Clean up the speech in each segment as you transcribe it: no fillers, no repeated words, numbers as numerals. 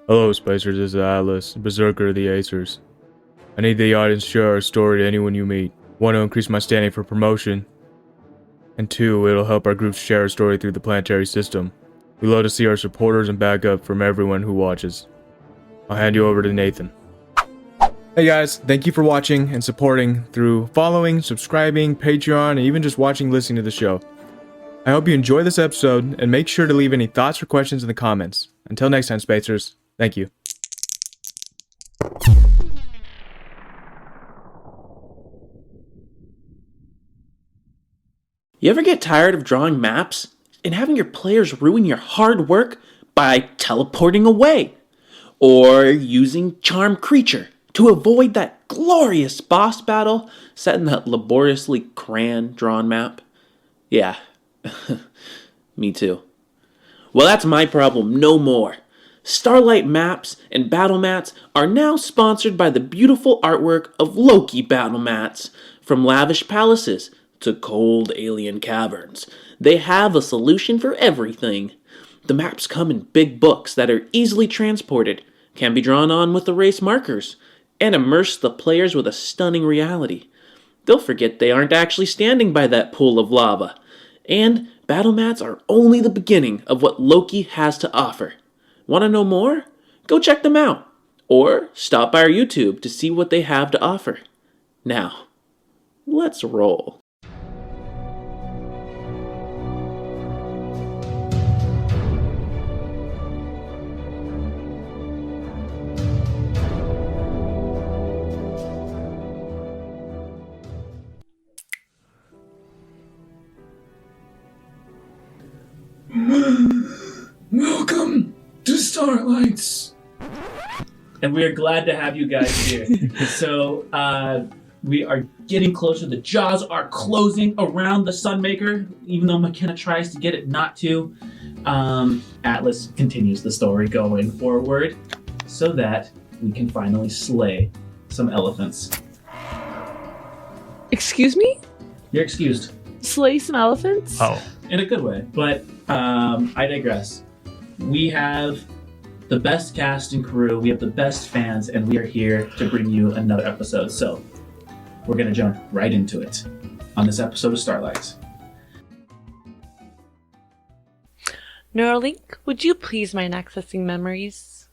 Hello, Spacers. This is Atlas, Berserker of the Acers. I need the audience to share our story to anyone you meet. 1, to increase my standing for promotion. And 2, it'll help our group share our story through the planetary system. We love to see our supporters and backup from everyone who watches. I'll hand you over to Nathan. Hey guys, thank you for watching and supporting through following, subscribing, Patreon, and even just watching, listening to the show. I hope you enjoy this episode, and make sure to leave any thoughts or questions in the comments. Until next time, Spacers, thank you. You ever get tired of drawing maps and having your players ruin your hard work by teleporting away? Or using Charm Creature to avoid that glorious boss battle set in that laboriously crayon-drawn map? Yeah, me too. Well, that's my problem no more. Starlight maps and battle mats are now sponsored by the beautiful artwork of Loki battle mats. From lavish palaces to cold alien caverns, they have a solution for everything. The maps come in big books that are easily transported, can be drawn on with erase markers, and immerse the players with a stunning reality. They'll forget they aren't actually standing by that pool of lava. And battle mats are only the beginning of what Loki has to offer. Want to know more? Go check them out. Or stop by our YouTube to see what they have to offer. Now, let's roll. Welcome to Starlights. And we are glad to have you guys here. So, we are getting closer. The jaws are closing around the Sunmaker, even though McKenna tries to get it not to. Atlas continues the story going forward so that we can finally slay some elephants. Excuse me? You're excused. Slay some elephants? Oh. In a good way, but I digress. We have the best cast and crew, we have the best fans, and we are here to bring you another episode. So, we're going to jump right into it on this episode of Starlight. Neuralink, would you please mind accessing memories?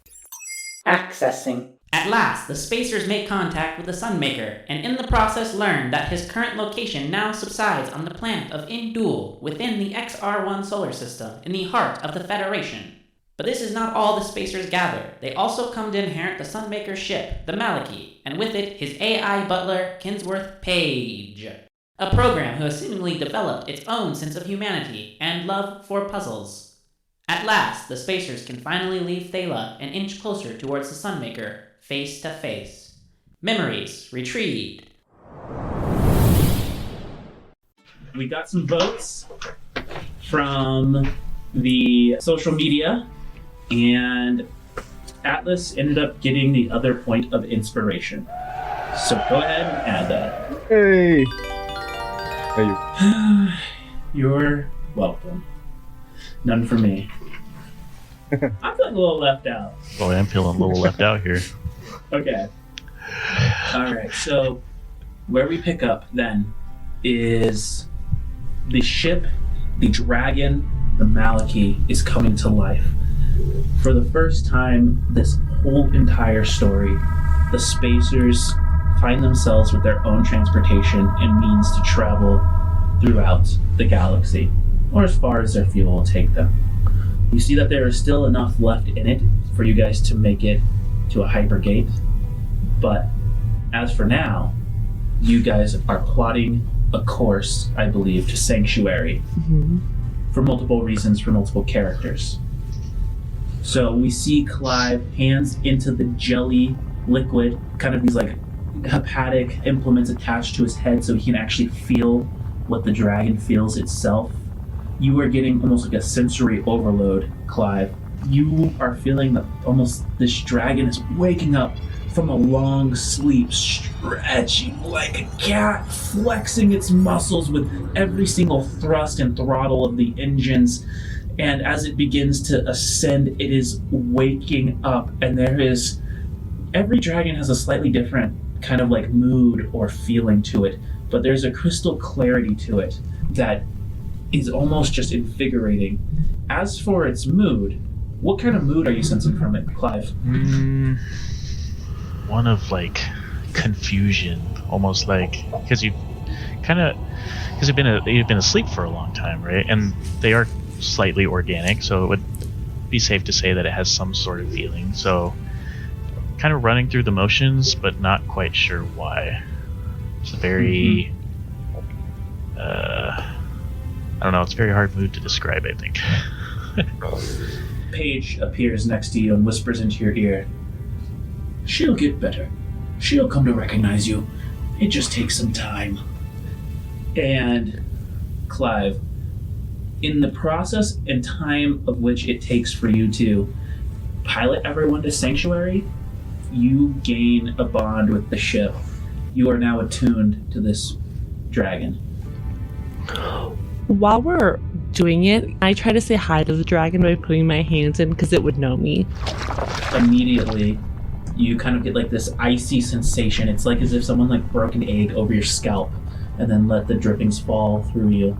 Accessing. At last, the Spacers make contact with the Sunmaker, and in the process learn that his current location now subsides on the planet of Indul within the XR1 solar system in the heart of the Federation. But this is not all the Spacers gather. They also come to inherit the Sunmaker's ship, the Maliki, and with it, his AI butler, Kinsworth Page. A program who has seemingly developed its own sense of humanity and love for puzzles. At last, the Spacers can finally leave Thela and inch closer towards the Sunmaker, face to face. Memories retrieved. We got some votes from the social media, and Atlas ended up getting the other point of inspiration. So go ahead and add that. Hey! Hey, You're welcome. None for me. I'm feeling a little left out. Oh, I'm feeling a little left out here. Okay. Alright, so where we pick up then is the ship, the dragon, the Maliki is coming to life. For the first time this whole entire story, the Spacers find themselves with their own transportation and means to travel throughout the galaxy, or as far as their fuel will take them. You see that there is still enough left in it for you guys to make it to a hypergate, but as for now, you guys are plotting a course, I believe, to Sanctuary for multiple reasons, for multiple characters. So we see Clive hands into the jelly liquid, kind of these like hepatic implements attached to his head so he can actually feel what the dragon feels itself. You are getting almost like a sensory overload, Clive. You are feeling that almost this dragon is waking up from a long sleep, stretching like a cat, flexing its muscles with every single thrust and throttle of the engines. And as it begins to ascend, it is waking up, and every dragon has a slightly different kind of like mood or feeling to it, but there's a crystal clarity to it that is almost just invigorating. As for its mood, what kind of mood are you sensing from it, Clive? One of like confusion, almost like because you've been asleep for a long time, right? And they are slightly organic, so it would be safe to say that it has some sort of feeling. So kind of running through the motions, but not quite sure why. It's a very I don't know, it's a very hard mood to describe, I think. Paige appears next to you and whispers into your ear, "She'll get better. She'll come to recognize you. It just takes some time." And Clive, in the process and time of which it takes for you to pilot everyone to Sanctuary, you gain a bond with the ship. You are now attuned to this dragon. While we're doing it, I try to say hi to the dragon by putting my hands in because it would know me. Immediately, you kind of get like this icy sensation. It's like as if someone like broke an egg over your scalp and then let the drippings fall through you.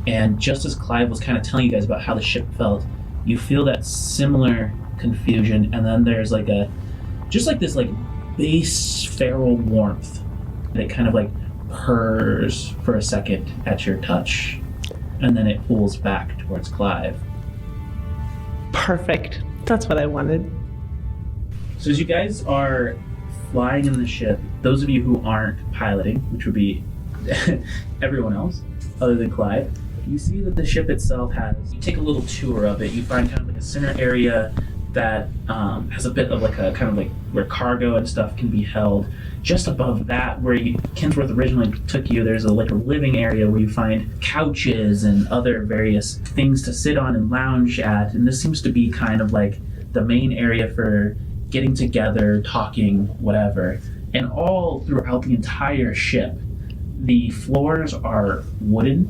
And just as Clive was kind of telling you guys about how the ship felt, you feel that similar confusion, and then there's like this like base feral warmth that kind of like purrs for a second at your touch, and then it pulls back towards Clive. Perfect. That's what I wanted. So as you guys are flying in the ship, those of you who aren't piloting, which would be everyone else other than Clive, you see that the ship itself you take a little tour of it, you find kind of like a center area that has a bit of like a kind of like where cargo and stuff can be held. Just above that, where Kinsworth originally took you, there's a living area where you find couches and other various things to sit on and lounge at. And this seems to be kind of like the main area for getting together, talking, whatever. And all throughout the entire ship, the floors are wooden,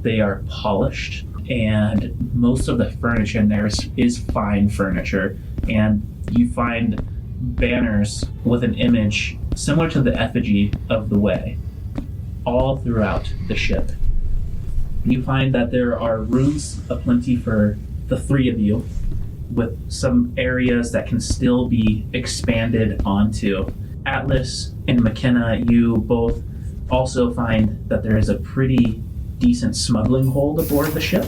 they are polished, and most of the furniture in there is fine furniture. And you find banners with an image similar to the effigy of the Way all throughout the ship. You find that there are rooms aplenty for the three of you, with some areas that can still be expanded onto. Atlas and McKenna, you both also find that there is a pretty decent smuggling hold aboard the ship.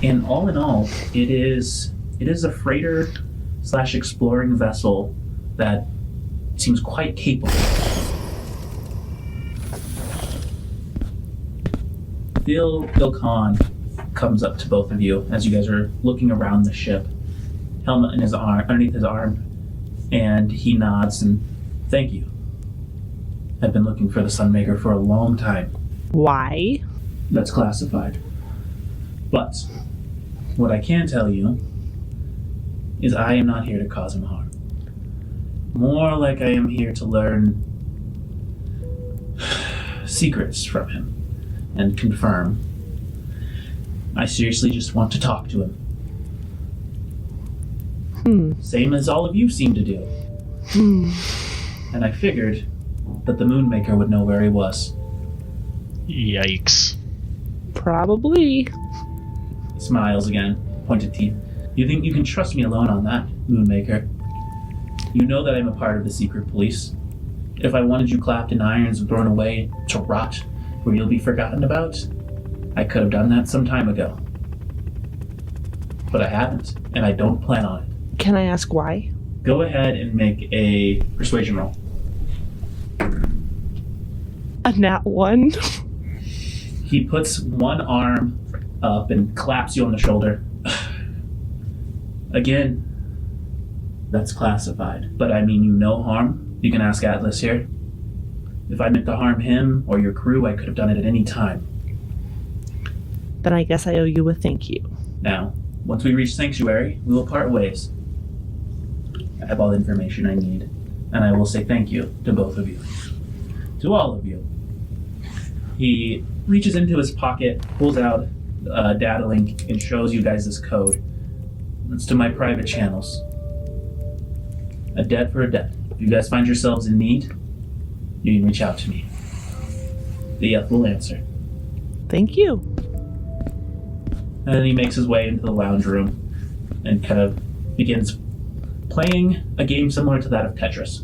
And all in all, it is a freighter / exploring vessel that seems quite capable. Phil Khan comes up to both of you as you guys are looking around the ship, helmet in his arm, underneath his arm, and he nods and, "Thank you. I've been looking for the Sunmaker for a long time." Why? That's classified. But what I can tell you is I am not here to cause him harm. More like I am here to learn secrets from him and confirm. I seriously just want to talk to him. Same as all of you seem to do. And I figured that the Moonmaker would know where he was. Yikes. Probably. He smiles again, pointed teeth. You think you can trust me alone on that, Moonmaker? You know that I'm a part of the secret police. If I wanted you clapped in irons and thrown away to rot where you'll be forgotten about, I could have done that some time ago. But I haven't, and I don't plan on it. Can I ask why? Go ahead and make a persuasion roll. A nat 1? He puts one arm up and claps you on the shoulder. Again, that's classified. But I mean you no harm. You can ask Atlas here. If I meant to harm him or your crew, I could have done it at any time. Then I guess I owe you a thank you. Now, once we reach Sanctuary, we will part ways. I have all the information I need, and I will say thank you to both of you. To all of you. He reaches into his pocket, pulls out data link and shows you guys this code. It's to my private channels. A debt for a debt. If you guys find yourselves in need, you can reach out to me. The will answer. Thank you. And then he makes his way into the lounge room and kind of begins playing a game similar to that of Tetris.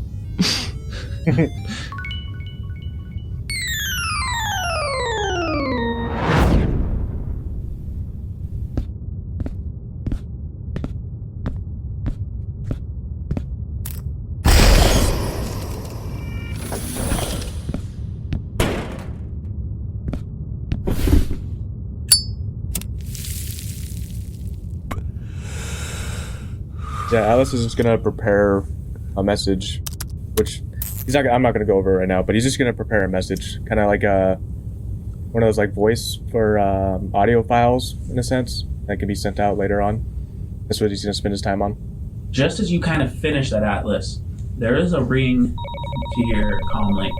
Yeah, Alice is just gonna prepare a message, which I'm not gonna go over right now, but he's just gonna prepare a message, kind of like one of those like voice for audio files in a sense that can be sent out later on. That's what he's gonna spend his time on. Just as you kind of finish that atlas, there is a ring to your comm link,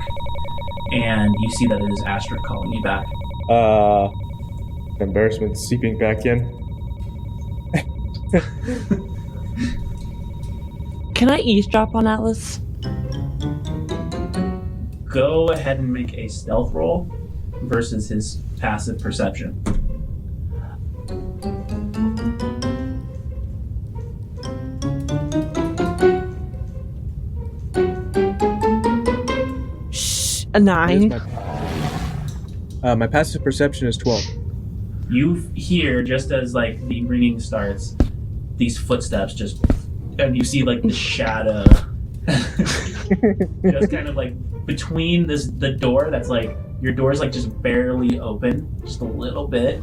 and you see that it is Astra calling you back. Embarrassment seeping back in. Can I eavesdrop on Atlas? Go ahead and make a stealth roll versus his passive perception. Shh, a 9. My passive perception is 12. You hear, just as like the ringing starts, these footsteps just, and you see like the shadow just kind of like between the door that's like, your door's like just barely open, just a little bit.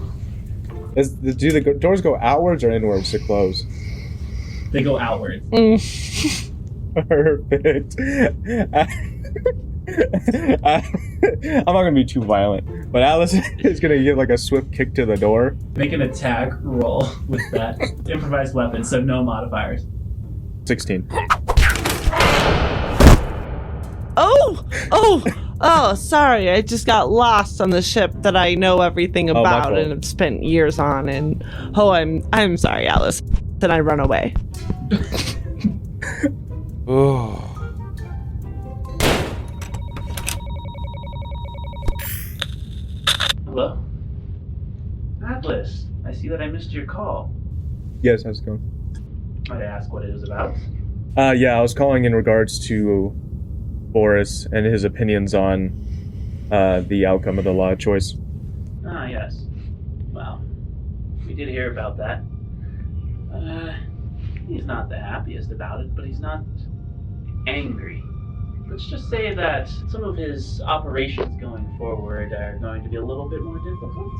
Do the doors go outwards or inwards to close? They go outward. Perfect. I'm not gonna be too violent, but Alice is gonna give like a swift kick to the door. Make an attack roll with that improvised weapon, so no modifiers. 16. Oh, sorry. I just got lost on the ship that I know everything my about fault. and have spent years on. And I'm sorry, Alice. Then I run away. Oh. Hello? Atlas, I see that I missed your call. Yes, how's it going? Might I ask what it is about? Yeah, I was calling in regards to Boris and his opinions on the outcome of the law of choice. Ah, yes. Well, we did hear about that. He's not the happiest about it, but he's not angry. Let's just say that some of his operations going forward are going to be a little bit more difficult.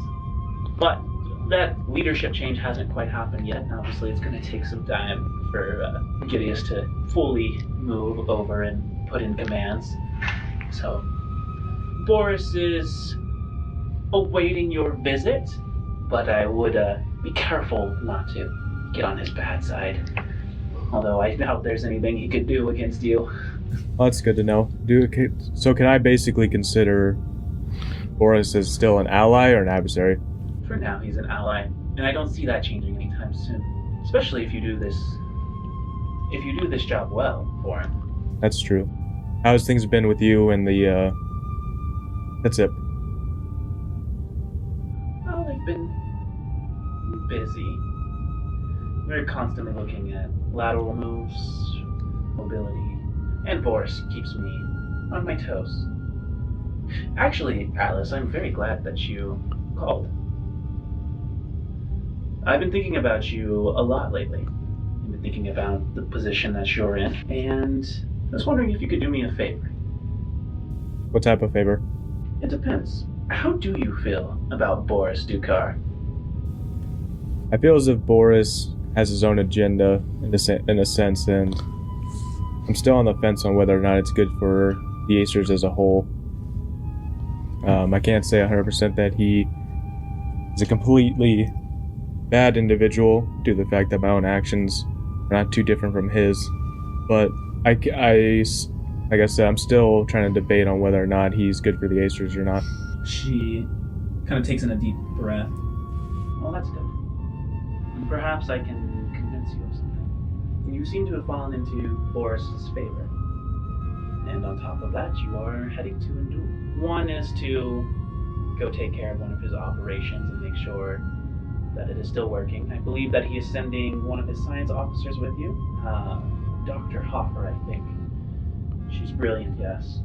But that leadership change hasn't quite happened yet. Obviously, it's going to take some time for Gideus to fully move over and put in commands. So, Boris is awaiting your visit, but I would be careful not to get on his bad side. Although I doubt there's anything he could do against you. Well, that's good to know. So can I basically consider Boris as still an ally or an adversary? For now, he's an ally, and I don't see that changing anytime soon. Especially if you do this job well for him. That's true. How's things been with you and the that's it. Well, they've been busy. We're constantly looking at lateral moves, mobility, and Boris keeps me on my toes. Actually, Alice, I'm very glad that you called. I've been thinking about you a lot lately. I've been thinking about the position that you're in, and I was wondering if you could do me a favor. What type of favor? It depends. How do you feel about Boris Dukar? I feel as if Boris has his own agenda in a sense, and I'm still on the fence on whether or not it's good for the Acers as a whole. I can't say 100% that he is a completely bad individual due to the fact that my own actions are not too different from his, but like I said, I'm still trying to debate on whether or not he's good for the Acers or not. She kind of takes in a deep breath. that's good. And perhaps I can convince you of something. You seem to have fallen into Boris's favor. And on top of that, you are heading to Endul. One is to go take care of one of his operations and make sure that it is still working. I believe that he is sending one of his science officers with you. Dr. Hoffer, I think. She's brilliant, yes.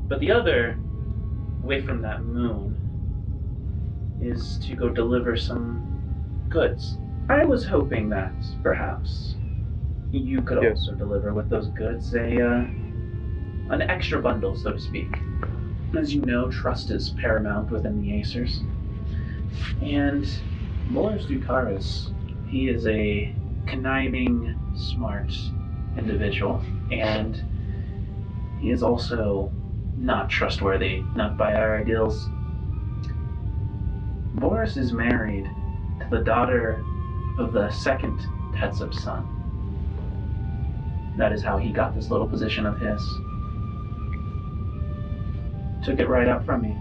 But the other, away from that moon, is to go deliver some goods. I was hoping that perhaps you could also deliver with those goods an extra bundle, so to speak. As you know, trust is paramount within the Acers. And Boris Ducaris, he is a conniving, smart individual, and he is also not trustworthy, not by our ideals. Boris is married to the daughter of the second Tetsub's son. That is how he got this little position of his. Took it right out from me.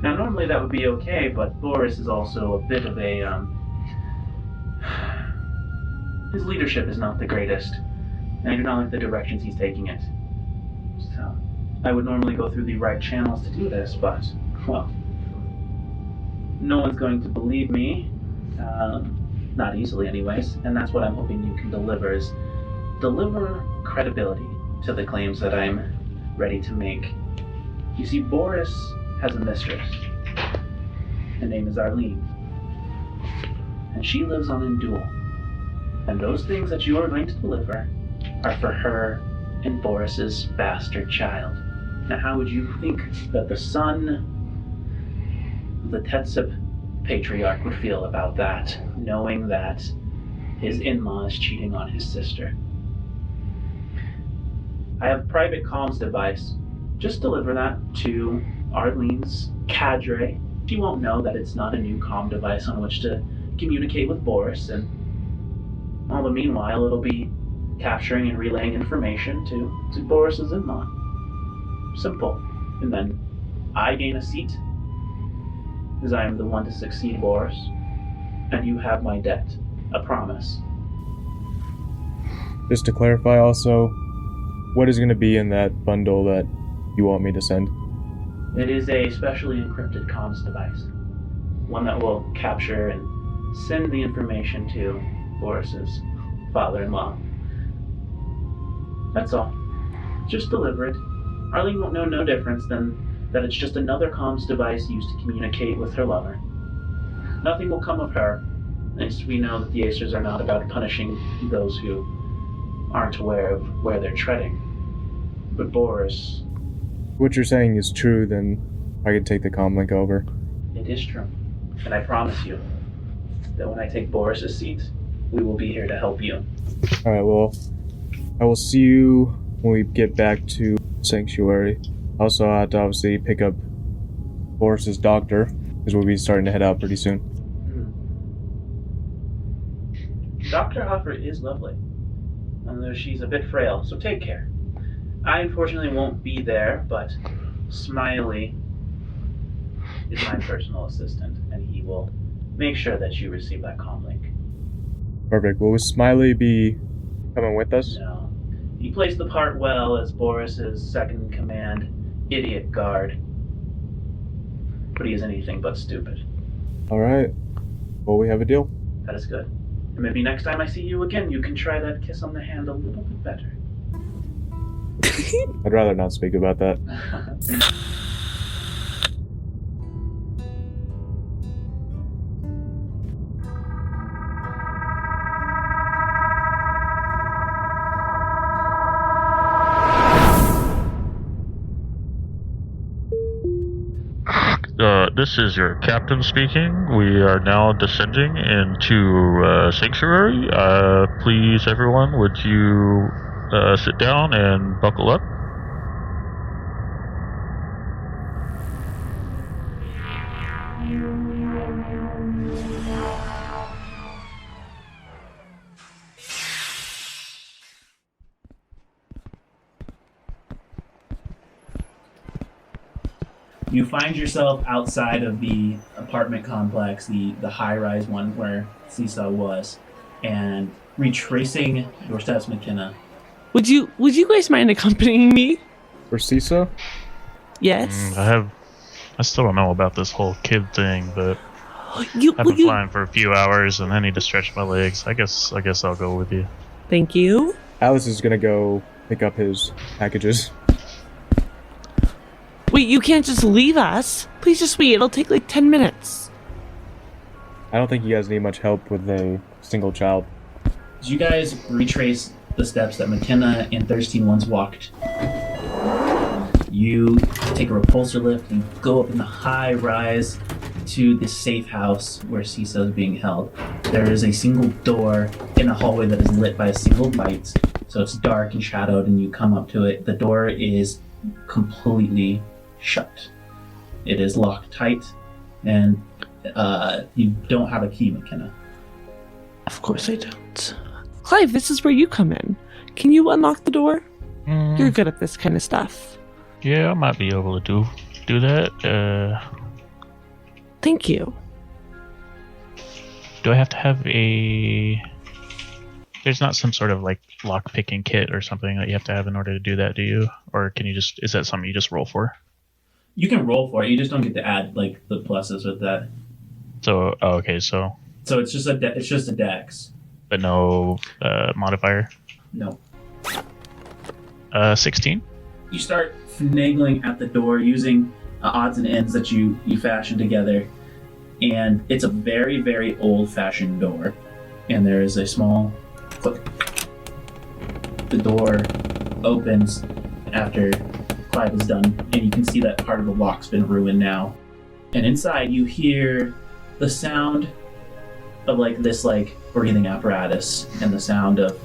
Now, normally that would be okay, but Boris is also a bit of a, his leadership is not the greatest, and I do not like the directions he's taking it. So, I would normally go through the right channels to do this, but, well, no one's going to believe me, not easily anyways, and that's what I'm hoping you can deliver, is deliver credibility to the claims that I'm ready to make. You see, Boris has a mistress. Her name is Arlene. And she lives on Endul. And those things that you are going to deliver are for her and Boris's bastard child. Now, how would you think that the son of the Tetsub patriarch would feel about that, knowing that his in-law is cheating on his sister? I have a private comms device. Just deliver that to Arlene's cadre. She won't know that it's not a new comm device on which to communicate with Boris, and all the meanwhile it'll be capturing and relaying information to Boris's in-law. Simple. And then I gain a seat, because I am the one to succeed Boris, and you have my debt, a promise. Just to clarify also, what is going to be in that bundle that you want me to send? It is a specially encrypted comms device. One that will capture and send the information to Boris's father-in-law. That's all. Just deliver it. Arlene won't know no difference than that it's just another comms device used to communicate with her lover. Nothing will come of her, as we know that the Acers are not about punishing those who aren't aware of where they're treading. But Boris... What you're saying is true, then I can take the comm link over. It is true. And I promise you that when I take Boris's seat, we will be here to help you. Alright, well, I will see you when we get back to Sanctuary. Also, I have to obviously pick up Boris's doctor, because we'll be starting to head out pretty soon. Dr. Hoffer is lovely, although she's a bit frail, so take care. I unfortunately won't be there, but Smiley is my personal assistant, and he will make sure that you receive that comm link. Perfect. Will Smiley be coming with us? No. He plays the part well as Boris's second-in-command idiot guard, but he is anything but stupid. Alright. Well, we have a deal. That is good. And maybe next time I see you again, you can try that kiss on the hand a little bit better. I'd rather not speak about that. This is your captain speaking. We are now descending into Sanctuary. Please, everyone, would you sit down and buckle up? You find yourself outside of the apartment complex, the high-rise one where Seesaw was, and retracing your steps, McKenna. Would you guys mind accompanying me? For CISA? Yes. I still don't know about this whole kid thing, but I've been flying for a few hours and I need to stretch my legs. I guess I'll go with you. Thank you. Alice is gonna go pick up his packages. Wait, you can't just leave us. Please just wait. It'll take like 10 minutes. I don't think you guys need much help with a single child. As you guys retrace the steps that McKenna and Thirsty once walked, you take a repulsor lift and go up in the high rise to the safe house where Seesaw is being held. There is a single door in a hallway that is lit by a single light, so it's dark and shadowed, and you come up to it. The door is completely shut. It is locked tight, and you don't have a key, McKenna. Of course I don't. Clive, this is where you come in. Can you unlock the door? You're good at this kind of stuff. Yeah, I might be able to do that. Thank you. Do I have to have a... There's not some sort of like lock-picking kit or something that you have to have in order to do that, do you? Or can you just... Is that something you just roll for? You can roll for it. You just don't get to add like the pluses with that. So, okay, so it's just a dex. But no modifier? No. 16? You start finagling at the door using odds and ends that you fashion together, and it's a very, very old-fashioned door, and there is a small click. The door opens after Clive is done, and you can see that part of the lock's been ruined now. And inside you hear the sound of like this like breathing apparatus and the sound of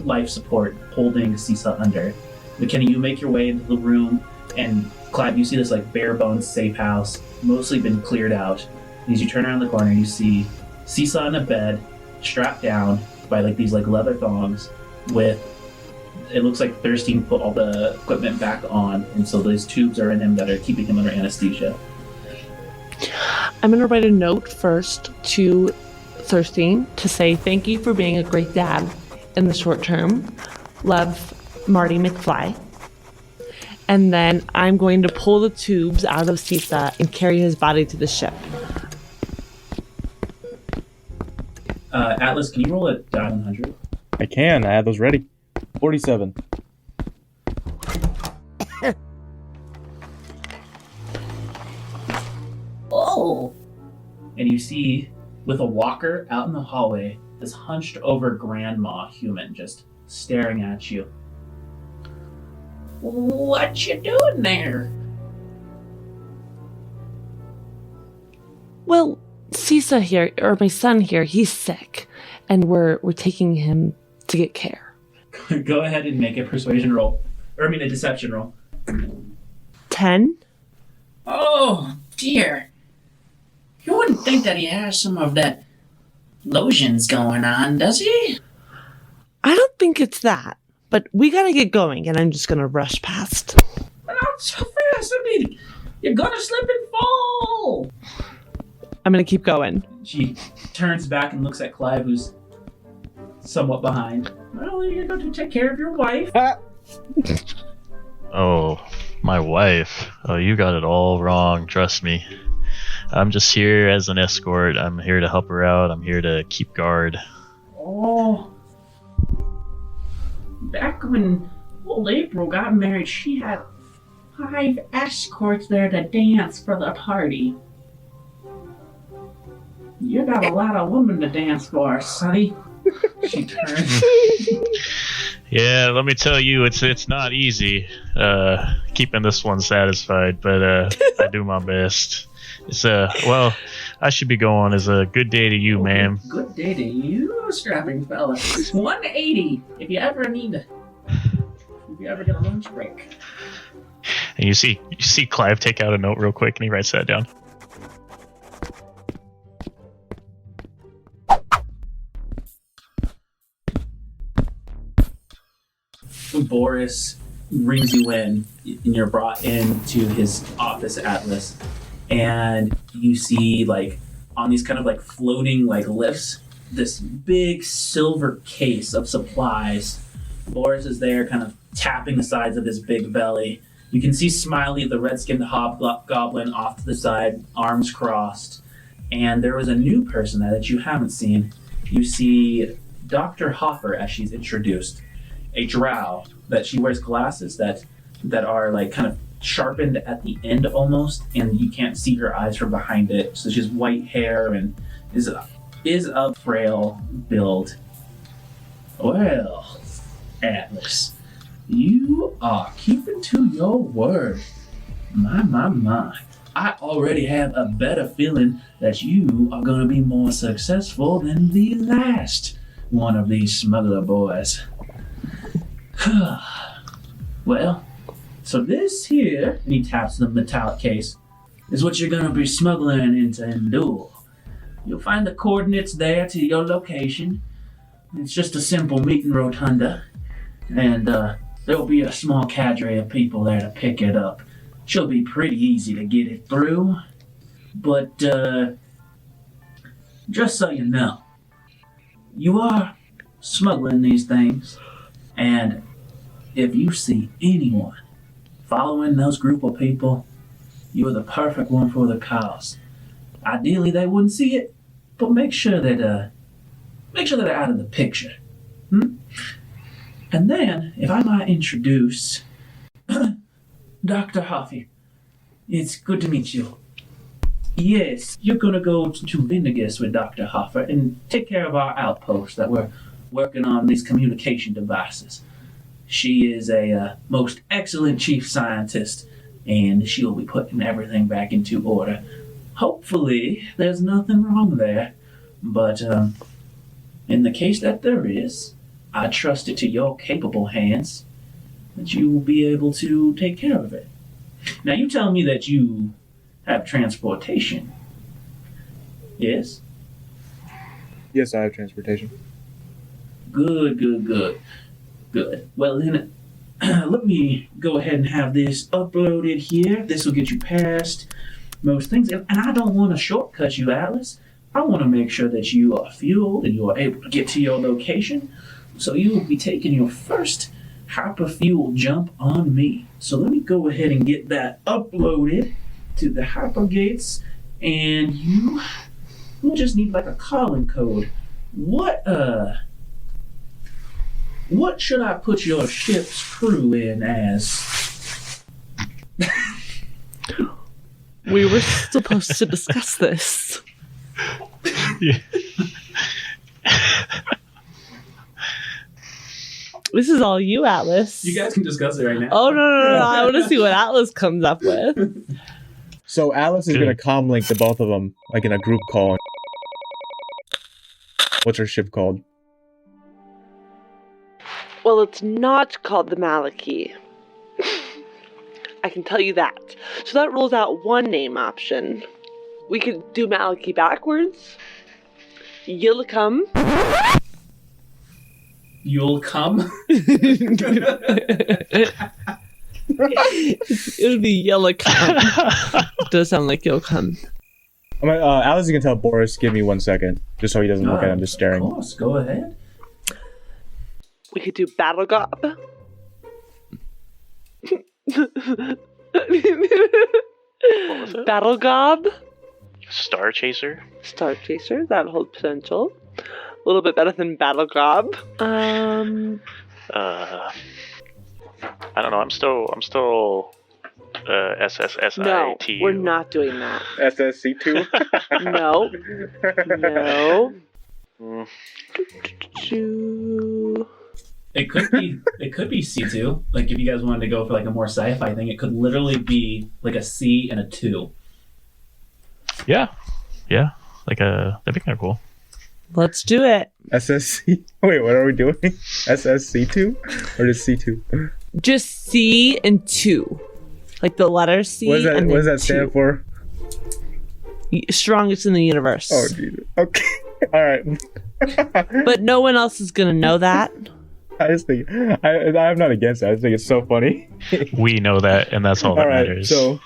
life support holding Seesaw under. McKenna, you make your way into the room, and Clive, you see this like bare bones safe house, mostly been cleared out. And as you turn around the corner, you see Seesaw in a bed, strapped down by like these like leather thongs, with it looks like Thirsty put all the equipment back on, and so these tubes are in him that are keeping him under anesthesia. I'm going to write a note first to Thirsty to say thank you for being a great dad in the short term. Love, Marty McFly. And then I'm going to pull the tubes out of Seesaw and carry his body to the ship. Atlas, can you roll a die 100? I can. I have those ready. 47. Oh! And you see, with a walker out in the hallway, this hunched over grandma human just staring at you. What you doing there? Well, Seesaw here, or my son here, he's sick, and we're taking him to get care. Go ahead and make a persuasion roll. A deception roll. 10? Oh, dear. You wouldn't think that he has some of that lotions going on, does he? I don't think it's that, but we gotta get going, and I'm just gonna rush past. But not so fast. You're gonna slip and fall. I'm gonna keep going. She turns back and looks at Clive, who's somewhat behind. Well, you're going to take care of your wife. Oh, my wife. Oh, you got it all wrong, trust me. I'm just here as an escort. I'm here to help her out. I'm here to keep guard. Oh. Back when old April got married, she had 5 escorts there to dance for the party. You got a lot of women to dance for, sonny. She turns. Yeah, let me tell you, it's not easy keeping this one satisfied, but I do my best. It's well, I should be going. It's a good day to you, ma'am. Good day to you, strapping fella. 180 if you ever get a lunch break. And you see Clive take out a note real quick, and he writes that down. Boris brings you in, and you're brought into his office, Atlas, and you see like on these kind of like floating like lifts, this big silver case of supplies. Boris is there, kind of tapping the sides of his big belly. You can see Smiley, the red-skinned hobgoblin, off to the side, arms crossed. And there was a new person there that you haven't seen. You see Dr. Hopper as she's introduced, a drow that she wears glasses that are like kind of sharpened at the end almost, and you can't see her eyes from behind it. So she has white hair and is a frail build. Well, Atlas, you are keeping to your word. My. I already have a better feeling that you are going to be more successful than the last one of these smuggler boys. Well, so this here, and he taps the metallic case, is what you're going to be smuggling into Endure. You'll find the coordinates there to your location. It's just a simple meeting rotunda, and there'll be a small cadre of people there to pick it up. She'll be pretty easy to get it through, but just so you know, you are smuggling these things, and if you see anyone following those group of people, you're the perfect one for the cause. Ideally, they wouldn't see it, but make sure that they're out of the picture. And then, if I might introduce Dr. Hoffy, it's good to meet you. Yes, you're gonna go to Vindigus with Dr. Hoffer and take care of our outpost that we're working on these communication devices. She is a most excellent chief scientist, and she'll be putting everything back into order. Hopefully, there's nothing wrong there, but in the case that there is, I trust it to your capable hands that you will be able to take care of it. Now, you tell me that you have transportation. Yes? Yes, I have transportation. Good. Well, then, let me go ahead and have this uploaded here. This will get you past most things. And I don't want to shortcut you, Atlas. I want to make sure that you are fueled and you are able to get to your location. So you will be taking your first hyperfuel jump on me. So let me go ahead and get that uploaded to the hypergates, and you will just need like a calling code. What should I put your ship's crew in as? We were supposed to discuss this. Yeah. This is all you, Atlas. You guys can discuss it right now. Oh, no. I want to see what Atlas comes up with. So Alice is going to comm link the both of them, like in a group call. What's her ship called? Well, it's not called the Maliki. I can tell you that. So that rules out one name option. We could do Maliki backwards. You'll come. You'll come? It'll be yellow come. It does sound like you'll come. Alice is going to tell Boris, give me 1 second, just so he doesn't look at him just staring. Of course, go ahead. We could do Battle Gob. Battle Gob. Star Chaser? Star Chaser, that holds potential. A little bit better than Battle Gob. I don't know. I'm still SSSIT. No, we're not doing that. SSC2? No. It could be C2. Like if you guys wanted to go for like a more sci-fi thing, it could literally be like a C and a 2. Yeah. Like that'd be kind of cool. Let's do it. SSC? Wait, what are we doing? SSC2? Or just C2? Just C and 2. Like the letter C. What does that two. stand for? Strongest in the universe. Oh, dude. Okay. Alright. But no one else is going to know that. I just think I'm not against it. I just think it's so funny. We know that, and that's all that All right, matters. so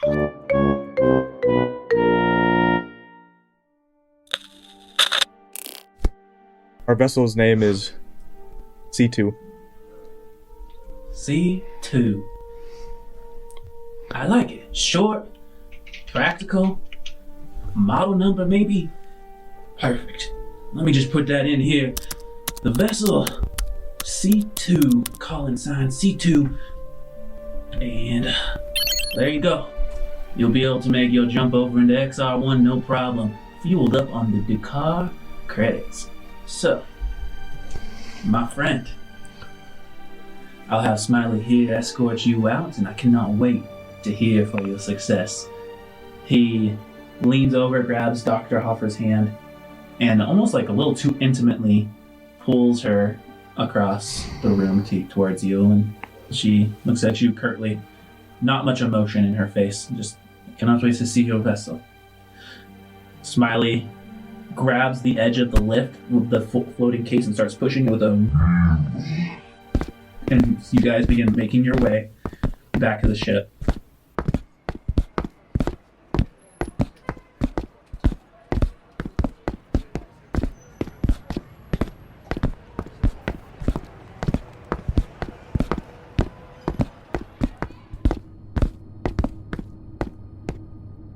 our vessel's name is C2. C2. I like it. Short, practical, model number maybe. Perfect. Let me just put that in here. The vessel C2, calling sign C2. And there you go. You'll be able to make your jump over into XR1 no problem. Fueled up on the Dakar credits. So, my friend, I'll have Smiley here escort you out, and I cannot wait to hear for your success. He leans over, grabs Dr. Hoffer's hand, and almost like a little too intimately pulls her across the room towards you, and she looks at you curtly. Not much emotion in her face, just cannot wait to see your vessel. Smiley grabs the edge of the lift with the floating case and starts pushing it with a... And you guys begin making your way back to the ship.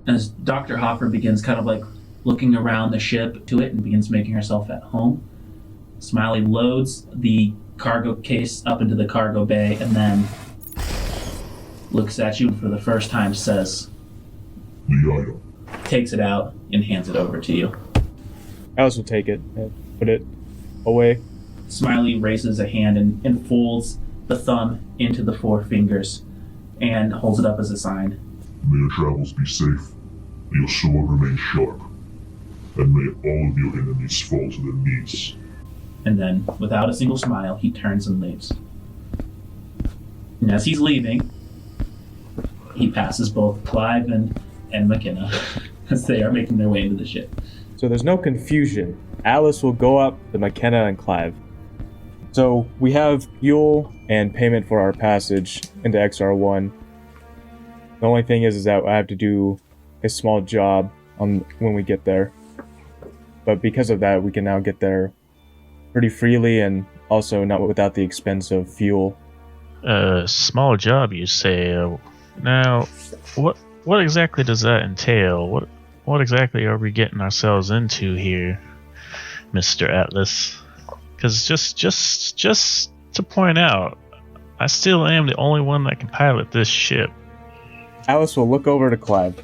As Dr. Hoffer begins kind of like looking around the ship to it and begins making herself at home, Smiley loads the cargo case up into the cargo bay and then looks at you and for the first time says, The item. takes it out and hands it over to you. Alice will take it and put it away. Smiley raises a hand and folds the thumb into the four fingers and holds it up as a sign. May your travels be safe, may your sword remain sharp, and may all of your enemies fall to their knees. And then, without a single smile, he turns and leaves. And as he's leaving, he passes both Clive and McKenna as they are making their way into the ship. So there's no confusion. Alice will go up to McKenna and Clive. So we have fuel and payment for our passage into XR1. The only thing is that I have to do a small job when we get there. But because of that, we can now get there pretty freely and also not without the expense of fuel. Small job, you say. Now, what exactly does that entail? What exactly are we getting ourselves into here, Mr. Atlas? Because just to point out, I still am the only one that can pilot this ship. Alice will look over to Clive.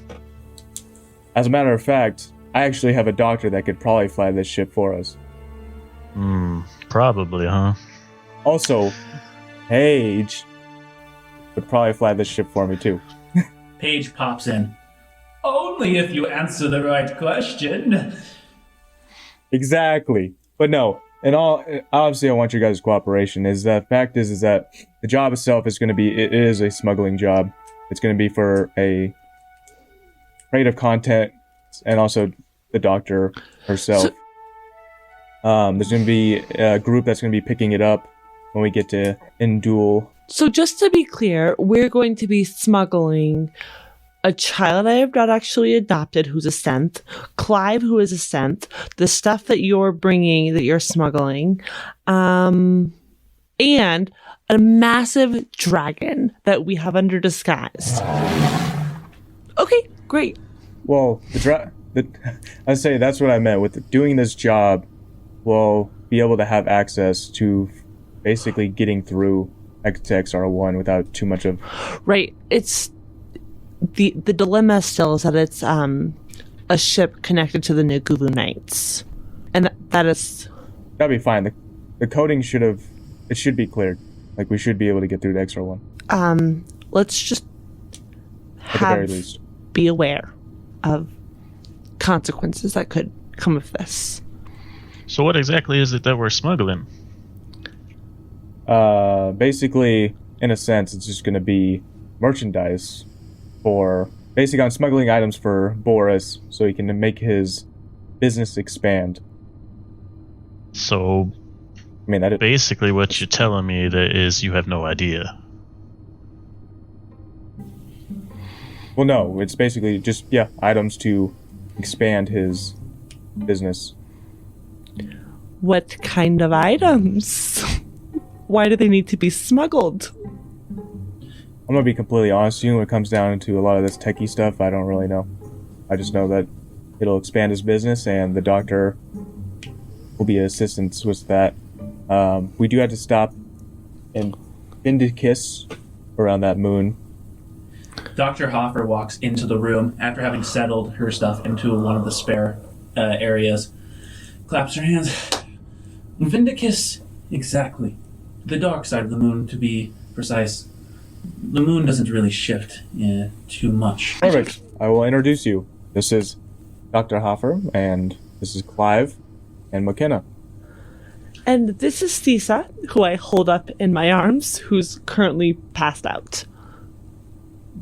As a matter of fact, I actually have a doctor that could probably fly this ship for us. Probably, huh? Also, Paige would probably fly this ship for me too. Paige pops in. Only if you answer the right question. Exactly. But no, obviously I want your guys' cooperation. The fact is that the job itself is going to be, it is a smuggling job. It's going to be for a crate of content and also the doctor herself. There's going to be a group that's going to be picking it up when we get to Indul. So just to be clear, we're going to be smuggling a child I have not actually adopted who's a synth, Clive who is a synth, the stuff that you're bringing, that you're smuggling, and a massive dragon that we have under disguise. Okay, great. Well, I say that's what I meant with doing this job. We'll be able to have access to basically getting through to XR1 without too much of... Right. It's... The dilemma still is that it's a ship connected to the Nuguvu Knights. And that is... That'll be fine. The coding it should be cleared. Like, we should be able to get through to XR1. Let's just at the very least. Be aware of consequences that could come of this. So what exactly is it that we're smuggling? Basically, in a sense, it's just going to be merchandise basically on smuggling items for Boris so he can make his business expand. So I mean, that is... Basically, what you're telling me that is you have no idea. Well, no, it's basically just, items to expand his business. What kind of items? Why do they need to be smuggled? I'm gonna be completely honest with you, when it comes down to a lot of this techie stuff, I don't really know. I just know that it'll expand his business, and the doctor will be an assistance with that. We do have to stop and Vindicus around that moon. Dr. Hoffer walks into the room after having settled her stuff into one of the spare areas. Claps her hands. Vindicus, exactly. The dark side of the moon, to be precise. The moon doesn't really shift too much. Perfect. I will introduce you. This is Dr. Hoffer, and this is Clive and McKenna. And this is Thesa, who I hold up in my arms, who's currently passed out.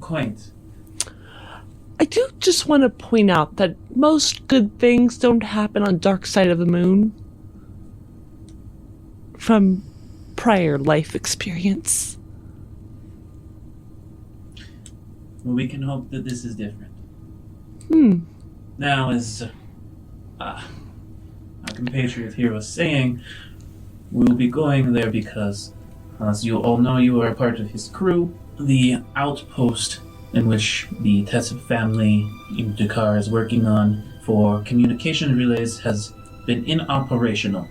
Quaint. I do just want to point out that most good things don't happen on dark side of the moon. From prior life experience. Well, we can hope that this is different. Now, as our compatriot here was saying, we'll be going there because, as you all know, you are a part of his crew. The outpost in which the Tessib family in Dakar is working on for communication relays has been inoperational.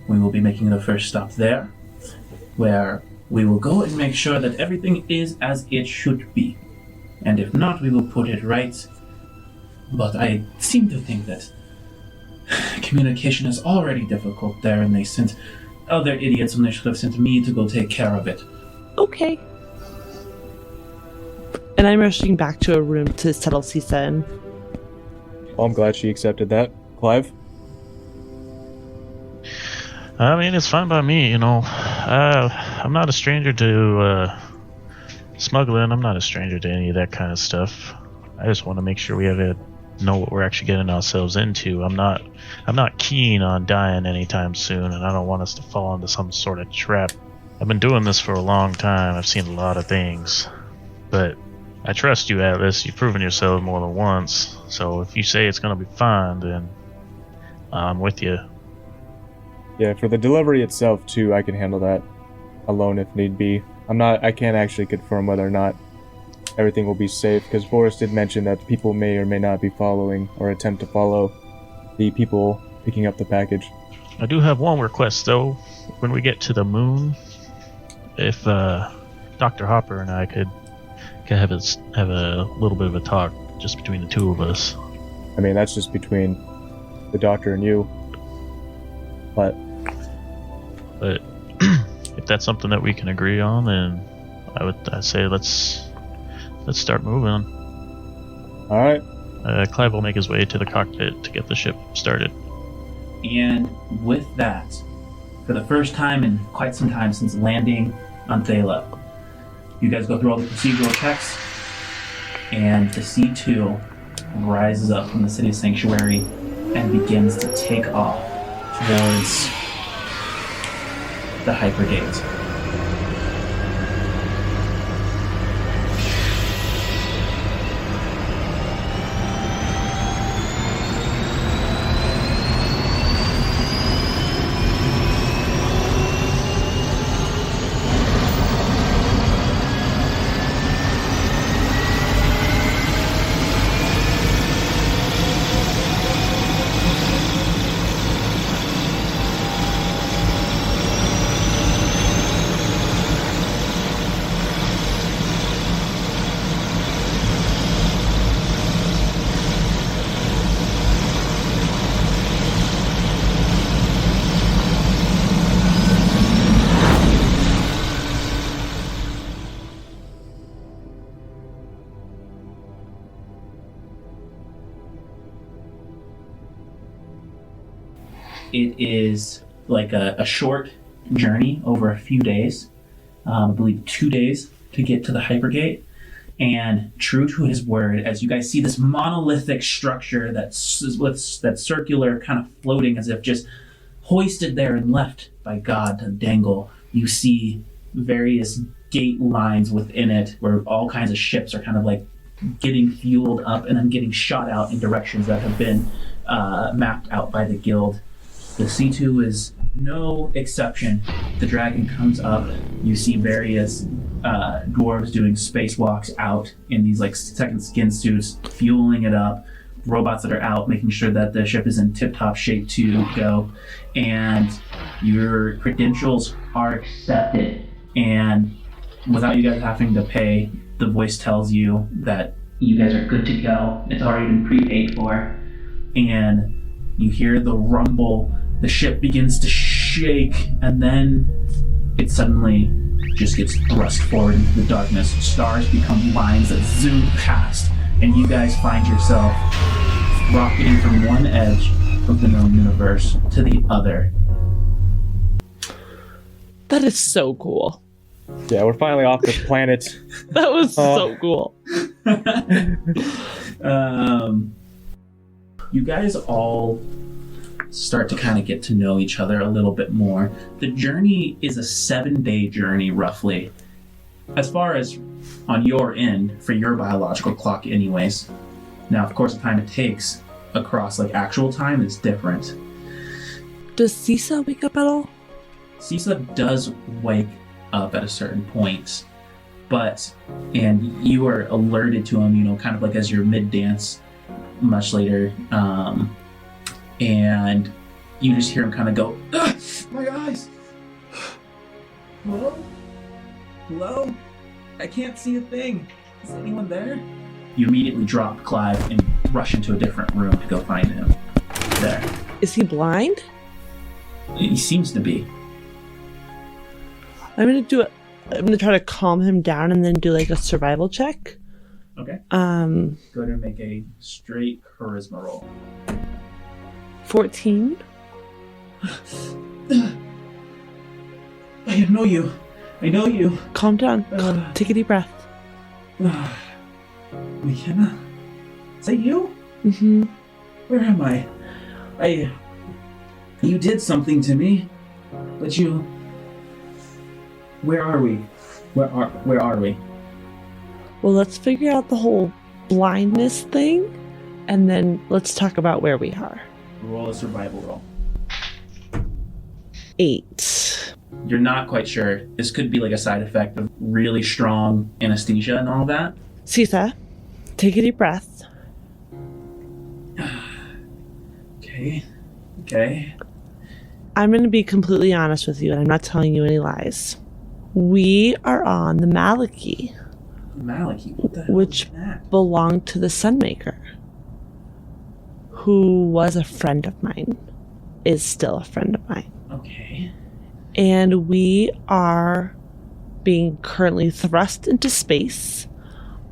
We will be making the first stop there, where we will go and make sure that everything is as it should be. And if not, we will put it right. But I seem to think that communication is already difficult there, and they sent other idiots when they should have sent me to go take care of it. Okay. And I'm rushing back to a room to settle Thesa in. Well, I'm glad she accepted that. Clive? I mean, it's fine by me, you know. I'm not a stranger to smuggling. I'm not a stranger to any of that kind of stuff. I just want to make sure we know what we're actually getting ourselves into. I'm not keen on dying anytime soon, and I don't want us to fall into some sort of trap. I've been doing this for a long time. I've seen a lot of things, but I trust you, Atlas. You've proven yourself more than once. So if you say it's going to be fine, then I'm with you. Yeah, for the delivery itself, too, I can handle that alone if need be. I can't actually confirm whether or not everything will be safe, because Boris did mention that people may or may not be following or attempt to follow the people picking up the package. I do have one request, though. When we get to the moon, if Dr. Hopper and I could have a little bit of a talk just between the two of us. I mean, that's just between the doctor and you. But if that's something that we can agree on, then I'd say let's start moving. All right. Clive will make his way to the cockpit to get the ship started. And with that, for the first time in quite some time since landing on Thela, you guys go through all the procedural checks, and the C2 rises up from the city sanctuary and begins to take off towards the hypergate. It is like a short journey over a few days, I believe 2 days to get to the hypergate. And true to his word, as you guys see this monolithic structure that's circular, kind of floating as if just hoisted there and left by God to dangle. You see various gate lines within it where all kinds of ships are kind of like getting fueled up and then getting shot out in directions that have been mapped out by the guild. The C2 is no exception. The dragon comes up. You see various dwarves doing spacewalks out in these like second skin suits, fueling it up. Robots that are out, making sure that the ship is in tip-top shape to go. And your credentials are accepted. And without you guys having to pay, the voice tells you that you guys are good to go. It's already been prepaid for. And you hear the rumble. The ship begins to shake, and then it suddenly just gets thrust forward into the darkness. Stars become lines that zoom past, and you guys find yourself rocketing from one edge of the known universe to the other. That is so cool. Yeah, we're finally off this planet. That was so cool. You guys all start to kind of get to know each other a little bit more. The journey is a 7-day journey, roughly. As far as on your end, for your biological clock anyways. Now, of course, the time it takes across like actual time is different. Does Sisa wake up at all? Sisa does wake up at a certain point, and you are alerted to him, you know, kind of like as you're mid-dance much later, and you just hear him kind of go, "Ugh, my eyes! Hello? Hello? I can't see a thing. Is anyone there?" You immediately drop Clive and rush into a different room to go find him. There. Is he blind? He seems to be. I'm gonna try to calm him down and then do like a survival check. Okay. Go ahead and make a straight charisma roll. 14. I know you. I know you. Calm down. Take a deep breath. McKenna? Is that you? Mm-hmm. Where am I? You did something to me, but you... Where are we? Where are we? Well, let's figure out the whole blindness thing, and then let's talk about where we are. Roll a survival roll. 8. You're not quite sure. This could be like a side effect of really strong anesthesia and all that. Sisa, take a deep breath. Okay. I'm going to be completely honest with you, and I'm not telling you any lies. We are on the Maliki, Maliki, what the hell which is that? belonged to the Sunmaker, who was a friend of mine, is still a friend of mine. Okay. And we are being currently thrust into space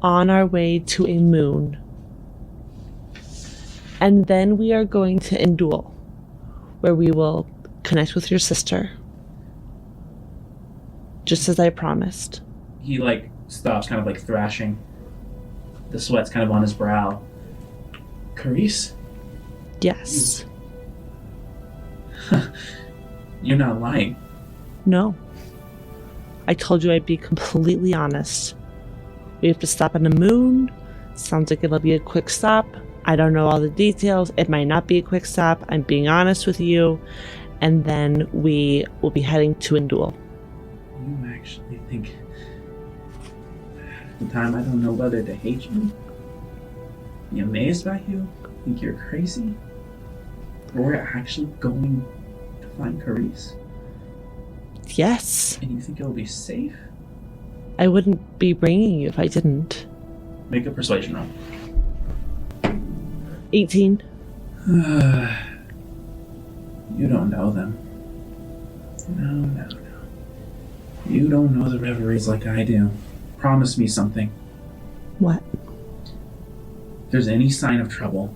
on our way to a moon. And then we are going to Indul, where we will connect with your sister, just as I promised. He like stops, kind of like thrashing. The sweat's kind of on his brow. Carice? Yes. You're not lying. No. I told you I'd be completely honest. We have to stop on the moon. Sounds like it'll be a quick stop. I don't know all the details. It might not be a quick stop. I'm being honest with you. And then we will be heading to Indul. You actually think... At the time, I don't know whether to hate you, be amazed by you, think you're crazy, or we're actually going to find Carice. Yes. And you think it'll be safe? I wouldn't be bringing you if I didn't. Make a persuasion roll. 18. You don't know them. No. You don't know the reveries like I do. Promise me something. What? If there's any sign of trouble,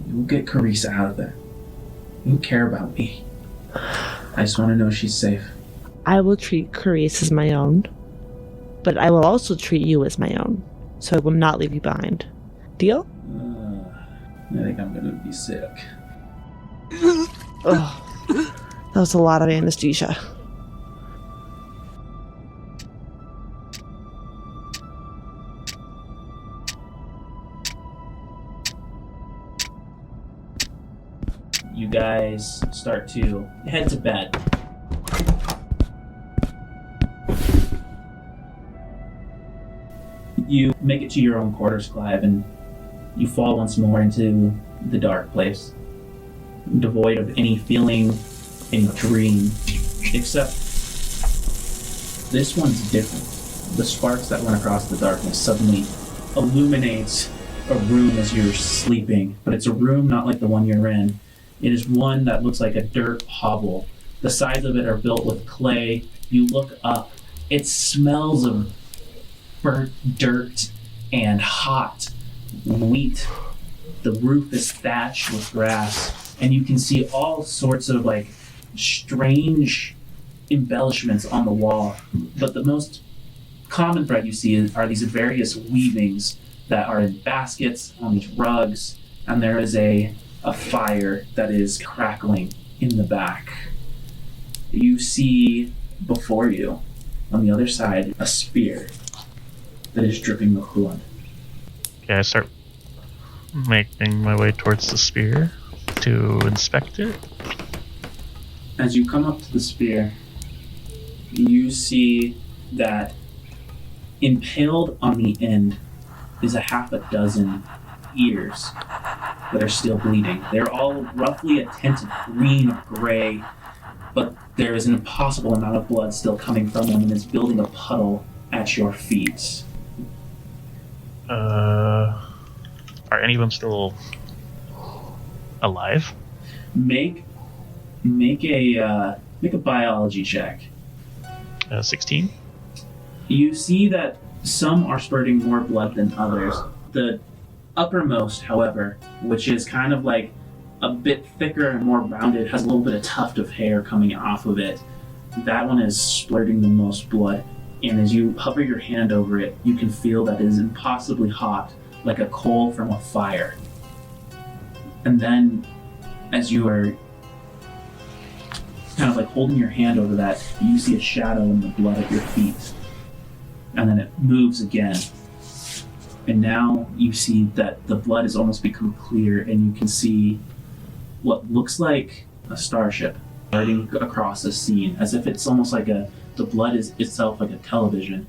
you'll get Carice out of there. You don't care about me. I just want to know she's safe. I will treat Carice as my own, but I will also treat you as my own, so I will not leave you behind. Deal? I think I'm gonna be sick. Ugh. That was a lot of anesthesia. You guys start to head to bed. You make it to your own quarters, Clive, and you fall once more into the dark place, devoid of any feeling, any dream, except this one's different. The sparks that run across the darkness suddenly illuminates a room as you're sleeping, but it's a room not like the one you're in. It is one that looks like a dirt hovel. The sides of it are built with clay. You look up. It smells of burnt dirt and hot wheat. The roof is thatched with grass, and you can see all sorts of like strange embellishments on the wall. But the most common thread you see are these various weavings that are in baskets on these rugs, and there is a fire that is crackling in the back. You see before you, on the other side, a spear that is dripping with blood. Okay, I start making my way towards the spear to inspect it. As you come up to the spear, you see that impaled on the end is a half a dozen ears that are still bleeding. They're all roughly a tint of green or gray, but there is an impossible amount of blood still coming from them, and it's building a puddle at your feet. Are any of them still alive? Make a biology check. 16. You see that some are spurting more blood than others. The uppermost, however, which is kind of like a bit thicker and more rounded, has a little bit of tuft of hair coming off of it. That one is splurting the most blood. And as you hover your hand over it, you can feel that it is impossibly hot, like a coal from a fire. And then, as you are kind of like holding your hand over that, you see a shadow in the blood at your feet. And then it moves again. And now you see that the blood has almost become clear, and you can see what looks like a starship darting across a scene, as if it's almost like the blood is itself like a television.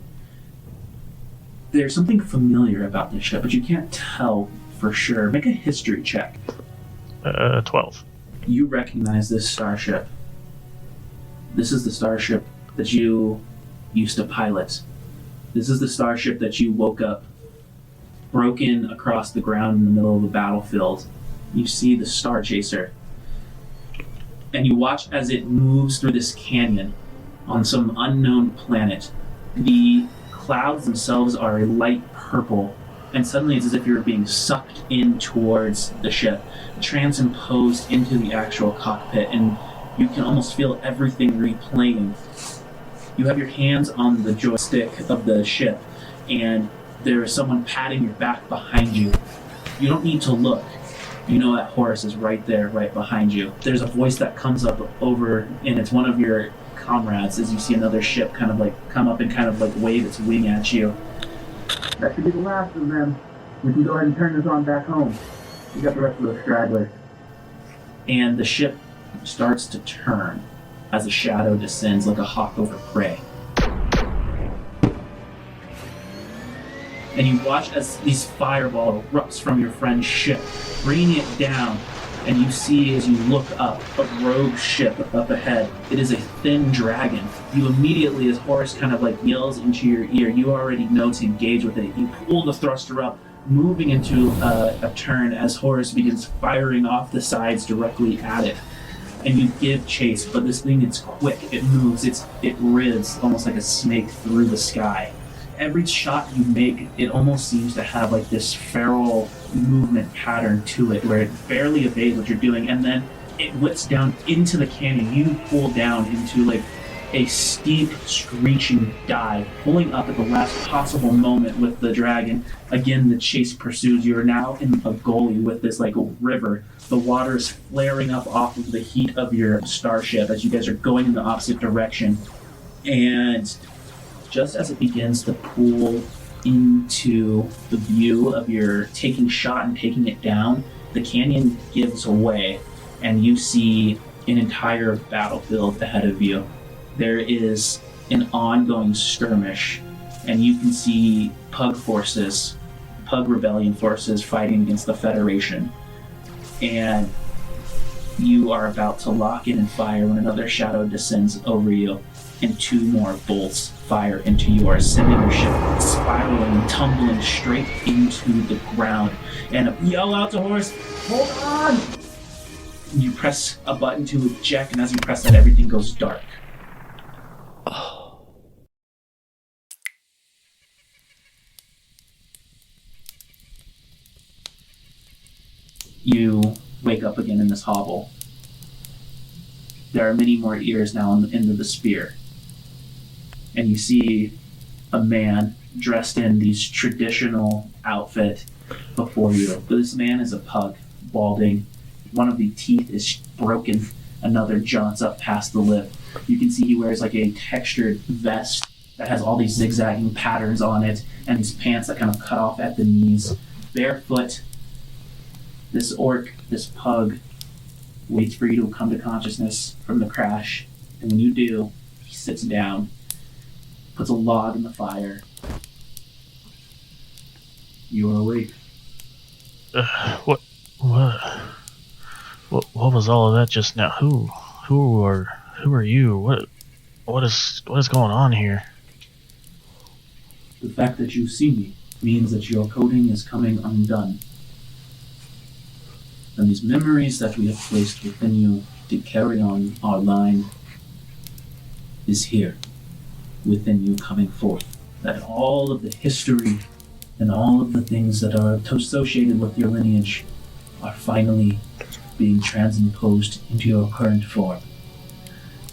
There's something familiar about this ship, but you can't tell for sure. Make a history check. 12. You recognize this starship. This is the starship that you used to pilot. This is the starship that you woke up broken across the ground in the middle of a battlefield. You see the Star Chaser, and you watch as it moves through this canyon on some unknown planet. The clouds themselves are a light purple, and suddenly it's as if you're being sucked in towards the ship, transimposed into the actual cockpit, and you can almost feel everything replaying. You have your hands on the joystick of the ship, and there is someone patting your back behind you. You don't need to look. You know that Horus is right there, right behind you. There's a voice that comes up over, and it's one of your comrades as you see another ship kind of like come up and kind of like wave its wing at you. That should be the last of them. We can go ahead and turn this on back home. We got the rest of those stragglers. And the ship starts to turn as a shadow descends like a hawk over prey. And you watch as these fireball erupts from your friend's ship, bringing it down, and you see as you look up a rogue ship up ahead. It is a thin dragon. You immediately, as Horus kind of like yells into your ear, you already know to engage with it. You pull the thruster up, moving into a turn as Horus begins firing off the sides directly at it. And you give chase, but this thing is quick. It moves. It rids almost like a snake through the sky. Every shot you make, it almost seems to have like this feral movement pattern to it, where it barely evades what you're doing, and then it whips down into the canyon. You pull down into like a steep, screeching dive, pulling up at the last possible moment with the dragon. Again, the chase pursues. You are now in a gully with this like river. The water is flaring up off of the heat of your starship as you guys are going in the opposite direction. And just as it begins to pool into the view of your taking shot and taking it down, the canyon gives way, and you see an entire battlefield ahead of you. There is an ongoing skirmish, and you can see Pug rebellion forces fighting against the Federation. And you are about to lock in and fire when another shadow descends over you, and 2 more bolts fire into yours, sending your ship spiraling and tumbling straight into the ground. And yell out to Horus, "Hold on!" You press a button to eject, and as you press that, everything goes dark. You wake up again in this hovel. There are many more ears now on the end of the spear. And you see a man dressed in this traditional outfit before you. This man is a pug, balding. One of the teeth is broken. Another jaunts up past the lip. You can see he wears like a textured vest that has all these zigzagging patterns on it, and these pants that kind of cut off at the knees. Barefoot, this orc, this pug, waits for you to come to consciousness from the crash. And when you do, he sits down, puts a log in the fire. You are awake. What was all of that just now? Who are you? What is going on here? The fact that you see me means that your coding is coming undone. And these memories that we have placed within you to carry on our line is here, within you coming forth. That all of the history and all of the things that are associated with your lineage are finally being transposed into your current form.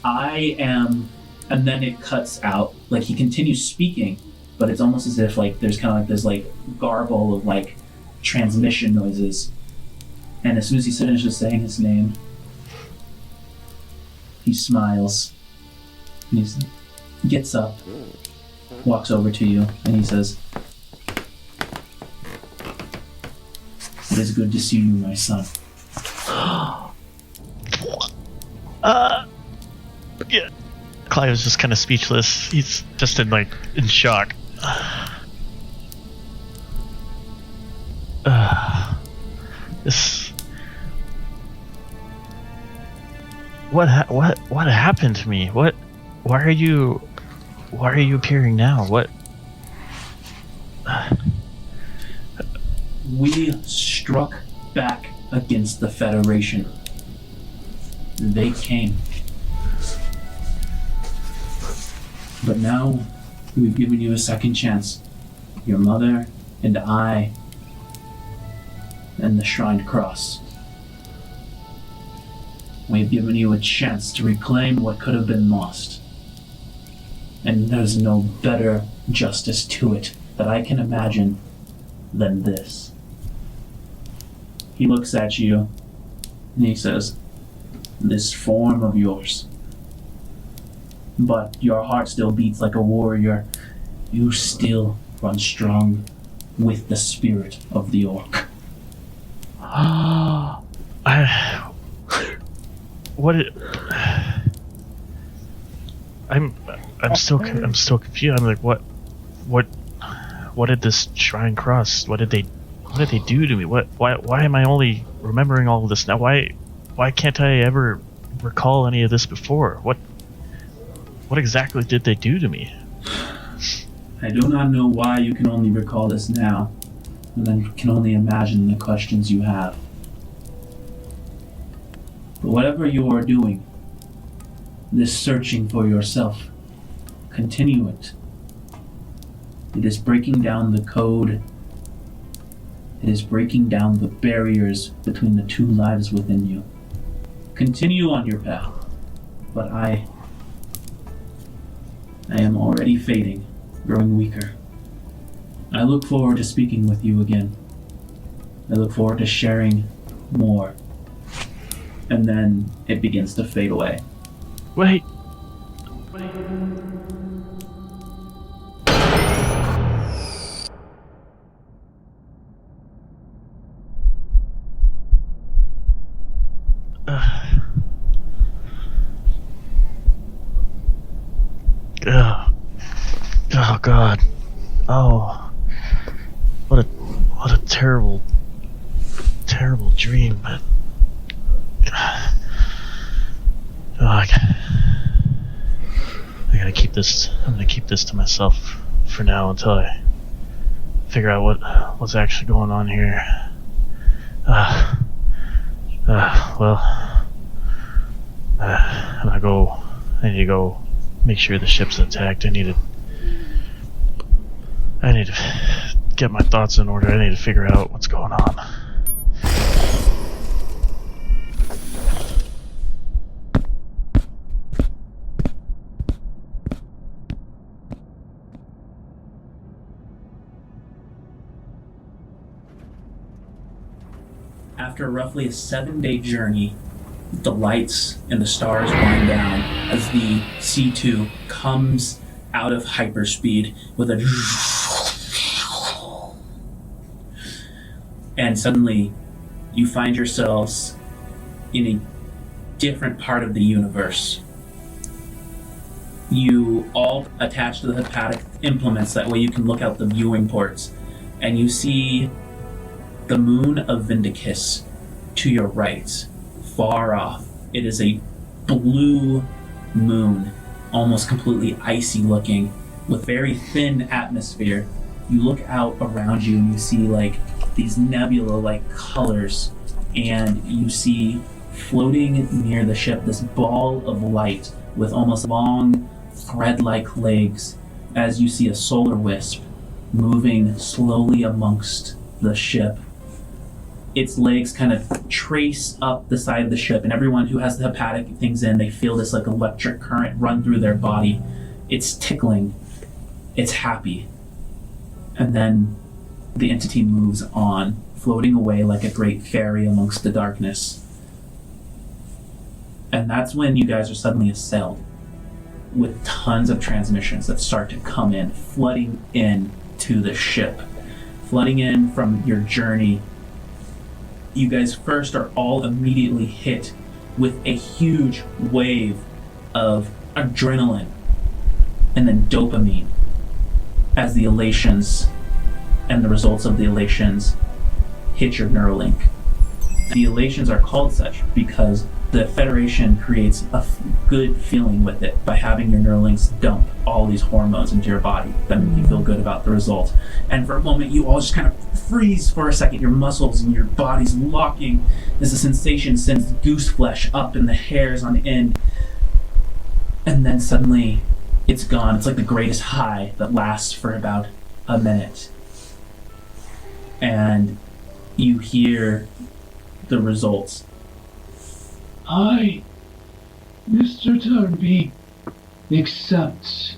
I am, and then it cuts out. Like he continues speaking, but it's almost as if like there's kind of like this like garble of like transmission noises. And as soon as he finishes saying his name, he smiles. And he gets up, walks over to you, and he says, "It is good to see you, my son." Yeah. Clive's just kind of speechless. He's just in shock. This. What happened to me? Why are you appearing now? What? We struck back against the Federation. They came. But now we've given you a second chance. Your mother and I and the Shrined Cross. We've given you a chance to reclaim what could have been lost. And there's no better justice to it that I can imagine than this. He looks at you and he says, "This form of yours. But your heart still beats like a warrior. You still run strong with the spirit of the orc." I'm still confused. I'm like, what did this Shrine Cross? What did they do to me? Why am I only remembering all of this now? Why can't I ever recall any of this before? What exactly did they do to me? I do not know why you can only recall this now, and then can only imagine the questions you have. But whatever you are doing, this searching for yourself, continue it. It is breaking down the code. It is breaking down the barriers between the two lives within you. Continue on your path, but I I am already fading, growing weaker. I look forward to speaking with you again. I look forward to sharing more. And then it begins to fade away. Wait. Oh God. Oh. What a terrible dream, but I gotta keep this. I'm gonna keep this to myself for now until I figure out what's actually going on here. I need to go make sure the ship's intact. I need to get my thoughts in order. I need to figure out what's going on. After roughly a 7-day journey, the lights and the stars wind down as the C2 comes out of hyperspeed with a and suddenly you find yourselves in a different part of the universe. You all attach to the hepatic implements, that way you can look out the viewing ports, and you see the moon of Vindicus to your right, far off. It is a blue moon, almost completely icy looking, with very thin atmosphere. You look out around you and you see like these nebula-like colors, and you see floating near the ship this ball of light with almost long thread-like legs, as you see a solar wisp moving slowly amongst the ship. Its legs kind of trace up the side of the ship, and everyone who has the hepatic things in, they feel this like electric current run through their body. It's tickling. It's happy. And then the entity moves on, floating away like a great fairy amongst the darkness. And that's when you guys are suddenly assailed with tons of transmissions that start to come in, flooding in to the ship, flooding in from your journey. You guys first are all immediately hit with a huge wave of adrenaline and then dopamine as the elations and the results of the elations hit your Neuralink. The elations are called such because the Federation creates a good feeling with it by having your Neuralinks dump all these hormones into your body that make you feel good about the result. And for a moment, you all just kind of freeze for a second. Your muscles and your body's locking. There's a sensation sends goose flesh up and the hairs on end. And then suddenly, it's gone. It's like the greatest high that lasts for about a minute. And you hear the results. I, Mr. Turnby, accept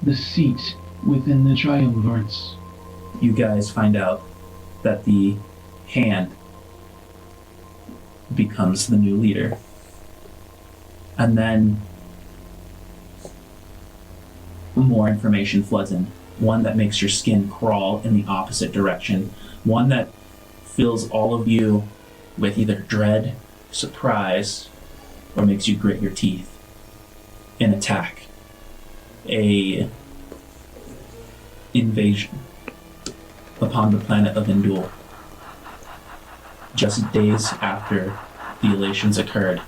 the seat within the triumvirs. You guys find out that the hand becomes the new leader. And then more information floods in. One that makes your skin crawl in the opposite direction. One that fills all of you with either dread, surprise, or makes you grit your teeth. An attack. A invasion upon the planet of Indul. Just days after the elations occurred.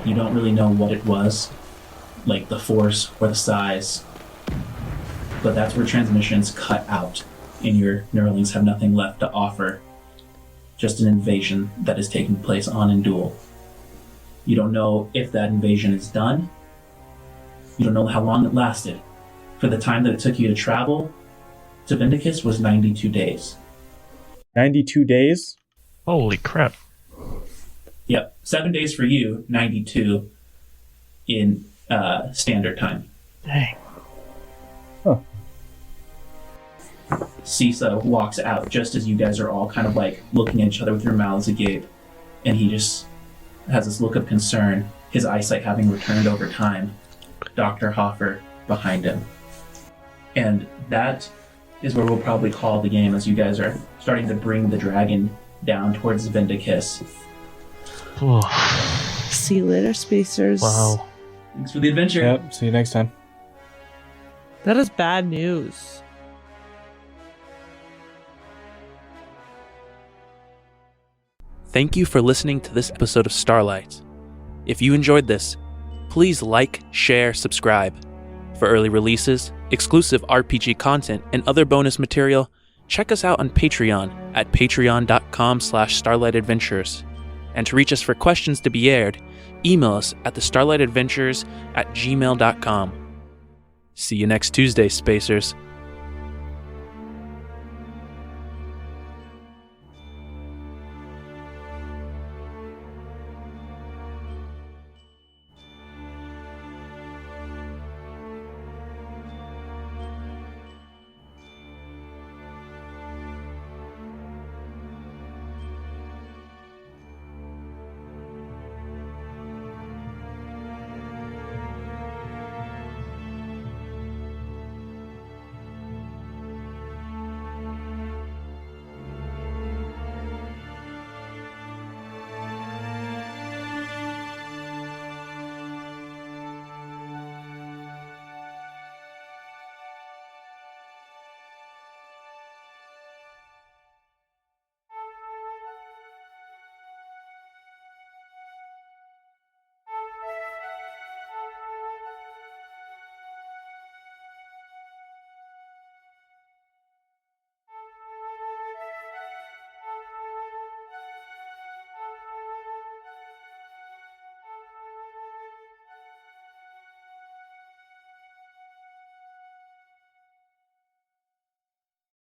You don't really know what it was, like the force or the size, but that's where transmissions cut out and your Neuralinks have nothing left to offer. Just an invasion that is taking place on Indul. You don't know if that invasion is done. You don't know how long it lasted. For the time that it took you to travel to Vindicus was 92 days. 92 days? Holy crap. Yep, 7 days for you, 92 in standard time. Dang. Cisa walks out just as you guys are all kind of like looking at each other with your mouths agape, and he just has this look of concern, his eyesight having returned over time. Dr. Hoffer behind him. And that is where we'll probably call the game as you guys are starting to bring the dragon down towards Vindicus. See you later, spacers. Wow. Thanks for the adventure. Yep, see you next time. That is bad news. Thank you for listening to this episode of Starlight. If you enjoyed this, please like, share, subscribe. For early releases, exclusive RPG content, and other bonus material, check us out on Patreon at patreon.com/starlightadventures. And to reach us for questions to be aired, email us at thestarlightadventures@gmail.com. See you next Tuesday, Spacers.